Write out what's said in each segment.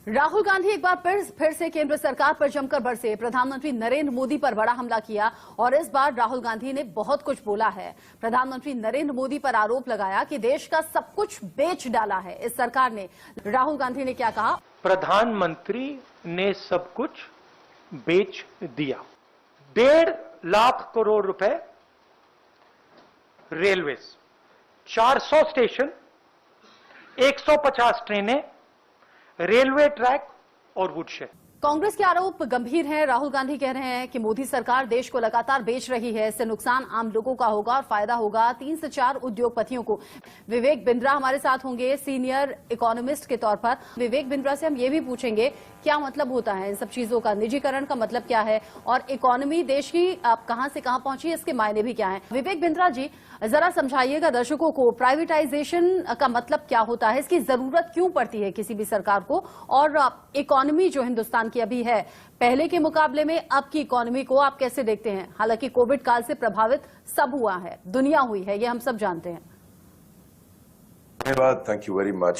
राहुल गांधी एक बार फिर से केंद्र सरकार पर जमकर बरसे। प्रधानमंत्री नरेंद्र मोदी पर बड़ा हमला किया और इस बार राहुल गांधी ने बहुत कुछ बोला है। प्रधानमंत्री नरेंद्र मोदी पर आरोप लगाया कि देश का सब कुछ बेच डाला है इस सरकार ने। राहुल गांधी ने क्या कहा? प्रधानमंत्री ने सब कुछ बेच दिया। 1.5 लाख करोड़ रुपए रेलवेज, 400 स्टेशन, 150 ट्रेनें, रेलवे ट्रैक और वुडशेड। कांग्रेस के आरोप गंभीर हैं। राहुल गांधी कह रहे हैं कि मोदी सरकार देश को लगातार बेच रही है। इससे नुकसान आम लोगों का होगा और फायदा होगा 3 से 4 उद्योगपतियों को। विवेक बिंद्रा हमारे साथ होंगे सीनियर इकोनॉमिस्ट के तौर पर। विवेक बिंद्रा से हम ये भी पूछेंगे क्या मतलब होता है इन सब चीजों का, निजीकरण का मतलब क्या है और इकोनॉमी देश की आप कहां से कहां पहुंची है, इसके मायने भी क्या है। विवेक बिंद्रा जी जरा समझाइएगा दर्शकों को, प्राइवेटाइजेशन का मतलब क्या होता है, इसकी जरूरत क्यों पड़ती है किसी भी सरकार को, और इकोनॉमी जो हिंदुस्तान की अभी है पहले के मुकाबले में अब की इकोनॉमी को आप कैसे देखते हैं? हालांकि कोविड काल से प्रभावित सब हुआ है, दुनिया हुई है, ये हम सब जानते हैं। धन्यवाद, थैंक यू वेरी मच।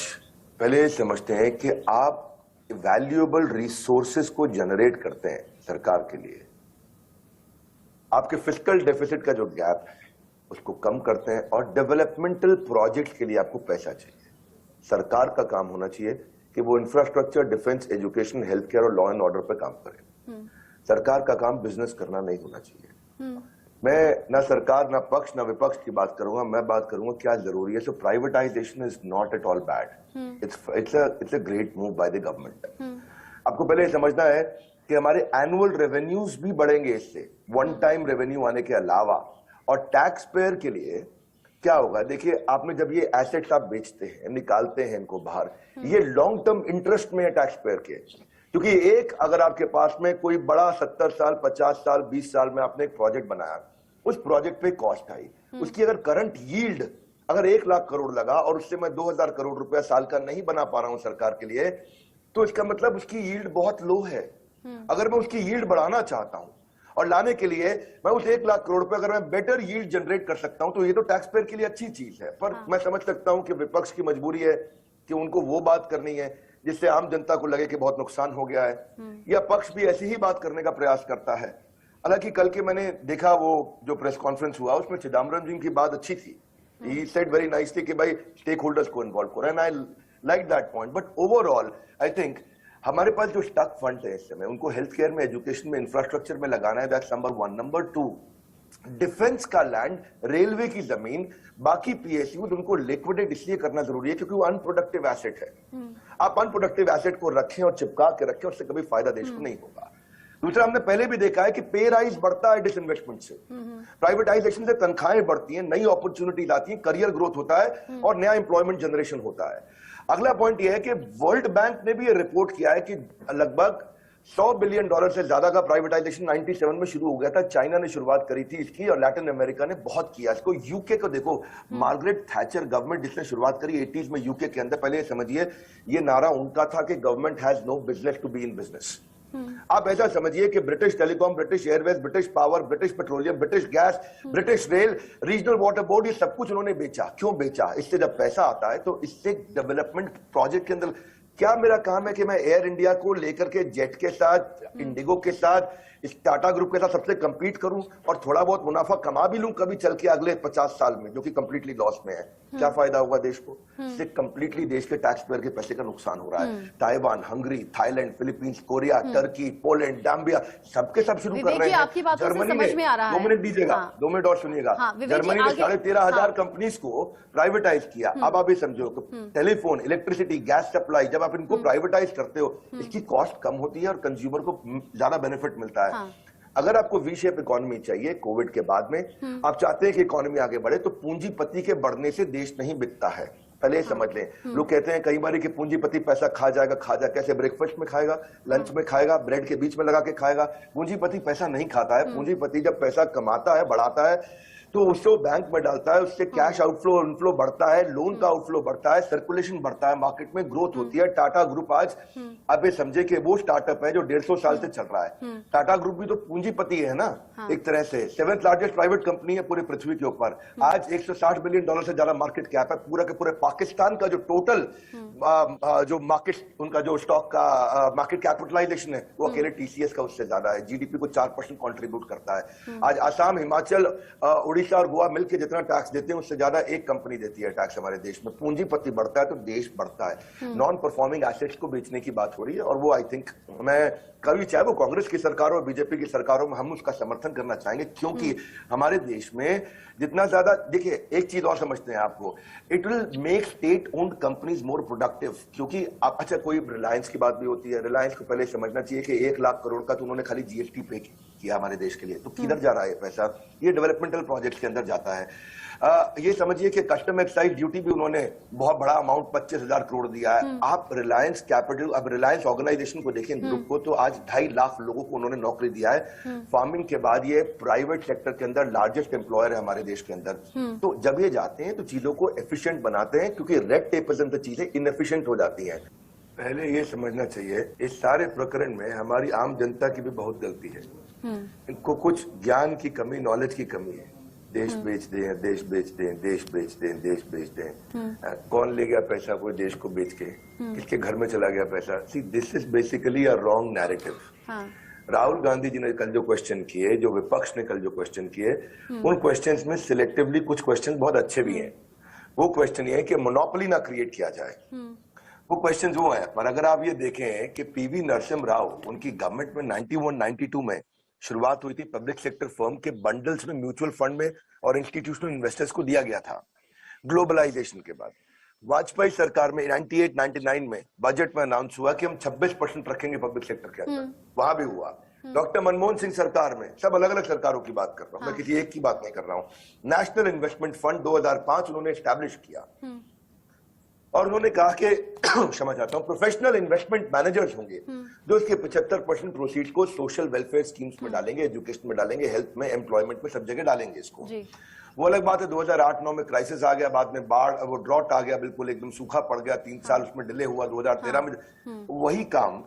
पहले समझते हैं कि आप वैल्यूएबल रिसोर्सेज को जनरेट करते हैं सरकार के लिए, आपके फिस्कल डेफिसिट का जो गैप है उसको कम करते हैं और डेवलपमेंटल प्रोजेक्ट के लिए आपको पैसा चाहिए। सरकार का काम होना चाहिए कि वो infrastructure, defence, education, health care और लॉ एंड ऑर्डर पर काम करे। सरकार का काम बिजनेस करना नहीं होना चाहिए। मैं ना सरकार, ना पक्ष, ना विपक्ष की बात करूंगा, मैं बात करूंगा क्या जरूरी है। So privatisation is not at all bad, it's a great move by the government. आपको पहले समझना है कि हमारे एनुअल रेवेन्यूज भी बढ़ेंगे इससे, वन टाइम रेवेन्यू आने के अलावा। और टैक्स पेयर के लिए क्या होगा, देखिए आपने जब ये एसेट्स आप बेचते हैं, निकालते हैं इनको बाहर, ये लॉन्ग टर्म इंटरेस्ट में है टैक्स पेयर के। क्योंकि एक अगर आपके पास में कोई बड़ा 70 साल, 50 साल, 20 साल में आपने एक प्रोजेक्ट बनाया, उस प्रोजेक्ट पे कॉस्ट आई, उसकी अगर करंट यील्ड अगर 1 लाख करोड़ लगा और उससे मैं 2000 करोड़ रुपया साल का नहीं बना पा रहा हूं सरकार के लिए, तो इसका मतलब उसकी यील्ड बहुत लो है। अगर मैं उसकी यील्ड बढ़ाना चाहता हूं और लाने के लिए मैं उस 1 लाख करोड़ रुपए अगर मैं बेटर यील्ड जनरेट कर सकता हूं, तो ये तो टैक्स पेयर के लिए अच्छी चीज है। पर मैं समझ सकता हूं कि विपक्ष की मजबूरी है कि उनको वो बात करनी है जिससे आम जनता को लगे कि बहुत नुकसान हो गया है, या पक्ष भी ऐसी ही बात करने का प्रयास करता है। हालांकि कल के मैंने देखा वो जो प्रेस कॉन्फ्रेंस हुआ उसमें चिदम्बरम जी की बात अच्छी थी। ही सेड वेरी नाइसली कि भाई स्टेक होल्डर्स को इन्वॉल्व करो, and I like that point. But overall I think हमारे पास जो स्टक फंड है इस समय, उनको हेल्थ केयर में, एजुकेशन में, इंफ्रास्ट्रक्चर में लगाना है। That's number 1। नंबर 2, डिफेंस का लैंड, रेलवे की जमीन, बाकी पीएसयू, उनको लिक्विडेट इसलिए करना जरूरी है क्योंकि वो अनप्रोडक्टिव एसेट है। आप अनप्रोडक्टिव एसेट को रखें और चिपका के रखें, उससे कभी फायदा देश को नहीं होगा। दूसरा, हमने पहले भी देखा है कि पे राइज बढ़ता है डिसइन्वेस्टमेंट से, प्राइवेटाइजेशन से तनख्वाहें बढ़ती हैं, नई अपॉर्चुनिटीज आती हैं, करियर ग्रोथ होता है और नया इंप्लॉयमेंट जनरेशन होता है। अगला पॉइंट यह है कि वर्ल्ड बैंक ने भी ये रिपोर्ट किया है कि लगभग $100 बिलियन से ज्यादा का प्राइवेटाइजेशन 97 में शुरू हो गया था। चाइना ने शुरुआत करी थी इसकी और लैटिन अमेरिका ने बहुत किया इसको। यूके को देखो, मार्गरेट थैचर गवर्नमेंट जिसने शुरुआत करी 80s में यूके के अंदर, पहले समझिए ये नारा उनका था कि government has no business to be in business. आप ऐसा समझिए कि British telecom, British airways, British power, British petroleum, British gas, British rail, regional water board, ये सब कुछ उन्होंने बेचा। क्यों बेचा? इससे जब पैसा आता है तो इससे डेवलपमेंट प्रोजेक्ट के अंदर क्या मेरा काम है कि मैं एयर इंडिया को लेकर के जेट के साथ, इंडिगो के साथ, इस टाटा ग्रुप के साथ सबसे कंपीट करूं और थोड़ा बहुत मुनाफा कमा भी लूं कभी चल के अगले 50 साल में, जो कि कंप्लीटली लॉस में है। क्या फायदा होगा देश को? इससे कंप्लीटली देश के टैक्स पेयर के पैसे का नुकसान हो रहा है। Taiwan, Hungary, Thailand, Philippines, Korea, Turkey, Poland, Zambia, सबके सब शुरू कर रहे हैं। जर्मनी ने, 2 मिनट दीजिएगा, 2 मिनट और सुनिएगा। जर्मनी ने 13,500 कंपनीज को प्राइवेटाइज किया। अब आप ये समझो, टेलीफोन, इलेक्ट्रिसिटी, गैस सप्लाई, जब आप इनको प्राइवेटाइज करते हो इसकी कॉस्ट कम होती है और कंज्यूमर को ज्यादा बेनिफिट मिलता है। अगर आपको वी शेप इकोनॉमी चाहिए कोविड के बाद में, आप चाहते हैं कि इकोनॉमी आगे बढ़े, तो पूंजीपति के बढ़ने से देश नहीं बिकता है। पहले समझ लें। लोग कहते हैं कई बार कि पूंजीपति पैसा खा जाएगा। कैसे? ब्रेकफास्ट में खाएगा, लंच में खाएगा, ब्रेड के बीच में लगा के खाएगा। पूंजीपति पैसा नहीं खाता है। पूंजीपति जब पैसा कमाता है, बढ़ाता है, तो उससे वो बैंक में डालता है, उससे कैश आउटफ्लो इनफ्लो बढ़ता है, लोन का आउटफ्लो बढ़ता है, सर्कुलेशन बढ़ता है, मार्केट में ग्रोथ होती है। टाटा ग्रुप आज अब ये समझे कि वो स्टार्टअप है जो 150 साल से चल रहा है। टाटा ग्रुप भी तो पूंजीपति है ना, एक तरह से 7th लार्जेस्ट प्राइवेट कंपनी है पूरे पृथ्वी के ऊपर। आज $160 बिलियन से ज्यादा मार्केट कैप है। पूरा के पूरे पाकिस्तान का जो टोटल जो मार्केट उनका जो स्टॉक का मार्केट कैपिटलाइजेशन है वो अकेले टीसीएस का उससे ज्यादा है। जीडीपी को 4% कंट्रीब्यूट करता है। आज आसाम, हिमाचल, उड़ीसा और गोवा मिलकर जितना टैक्स देते हैं उससे ज्यादा एक कंपनी देती है टैक्स हमारे देश में। पूंजीपति बढ़ता है तो देश बढ़ता है। नॉन परफॉर्मिंग एसेट्स को बेचने की बात हो रही है और वो आई थिंक मैं कभी चाहे वो कांग्रेस की सरकार और बीजेपी की सरकारों में हम उसका समर्थन करना चाहेंगे, क्योंकि हमारे देश में जितना ज्यादा देखिए एक चीज और समझते हैं आपको, it will make state owned companies more productive. क्योंकि आप अच्छा कोई रिलायंस की बात भी होती है, रिलायंस को पहले समझना चाहिए कि 1 लाख करोड़ का तो उन्होंने खाली जीएसटी पे किया हमारे देश के लिए, तो किधर जा रहा है पैसा? ये डेवलपमेंटल प्रोजेक्ट्स के अंदर जाता है। ये समझिए कि कस्टम एक्साइज ड्यूटी भी उन्होंने बहुत बड़ा अमाउंट 25,000 करोड़ दिया है। आप रिलायंस कैपिटल, अब रिलायंस ऑर्गेनाइजेशन को देखें, ग्रुप को, तो आज 2.5 लाख लोगों को उन्होंने नौकरी दिया है। फार्मिंग के बाद ये प्राइवेट सेक्टर के अंदर लार्जेस्ट एम्प्लॉयर है हमारे देश के अंदर। तो जब ये जाते हैं तो चीजों को एफिशिएंट बनाते हैं, क्योंकि रेड टेप से चीजें इनएफिशिएंट हो जाती हैं। पहले ये समझना चाहिए इस सारे प्रकरण में हमारी आम जनता की भी बहुत गलती है। इनको कुछ ज्ञान की कमी, नॉलेज की कमी है। देश बेच दें, देश बेच दें, देश बेच दें, देश बेच दें। कौन ले गया पैसा कोई देश को बेच के? किसके घर में चला गया पैसा? See, this is basically a wrong narrative. Rahul Gandhi ji ने कल जो क्वेश्चन किए, जो विपक्ष ने कल जो क्वेश्चन किए, उन क्वेश्चंस में सिलेक्टिवली कुछ क्वेश्चन बहुत अच्छे भी हैं। वो क्वेश्चन ये है कि मोनोपोली ना क्रिएट किया जाए, वो क्वेश्चन वो है। पर अगर आप ये देखें कि पीवी नरसिम्हा राव, उनकी गवर्नमेंट में 91-92 में शुरुआत हुई थी, पब्लिक सेक्टर फर्म के बंडल्स में म्यूचुअल फंड में और इंस्टीट्यूशनल इन्वेस्टर्स को दिया गया था ग्लोबलाइजेशन के बाद। वाजपेयी सरकार में 98-99 में बजट में अनाउंस हुआ कि हम 26% रखेंगे पब्लिक सेक्टर के अंदर, वहां भी हुआ। डॉक्टर मनमोहन सिंह सरकार में, सब अलग अलग सरकारों की बात कर रहा हूं, मैं किसी एक की बात नहीं कर रहा हूं। नेशनल इन्वेस्टमेंट फंड 2005 उन्होंने एस्टैब्लिश किया और उन्होंने कहा कि क्षमा चाहता हूं, प्रोफेशनल इन्वेस्टमेंट मैनेजर्स होंगे जो इसके 75% प्रोसीड्स को सोशल वेलफेयर स्कीम्स में डालेंगे, एजुकेशन में डालेंगे, हेल्थ में, एम्प्लॉयमेंट में, सब जगह डालेंगे इसको। वो अलग बात है 2008-9 में क्राइसिस आ गया, बाद में बाढ़, वो ड्रॉट आ गया, बिल्कुल एकदम सूखा पड़ गया, 3 साल उसमें डिले हुआ। 2013 में वही काम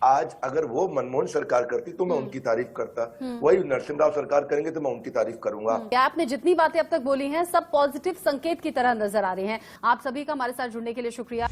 आज अगर वो मनमोहन सरकार करती तो मैं उनकी तारीफ करता, वही नरसिम्हा राव सरकार करेंगे तो मैं उनकी तारीफ करूंगा। आपने जितनी बातें अब तक बोली हैं सब पॉजिटिव संकेत की तरह नजर आ रही हैं। आप सभी का हमारे साथ जुड़ने के लिए शुक्रिया।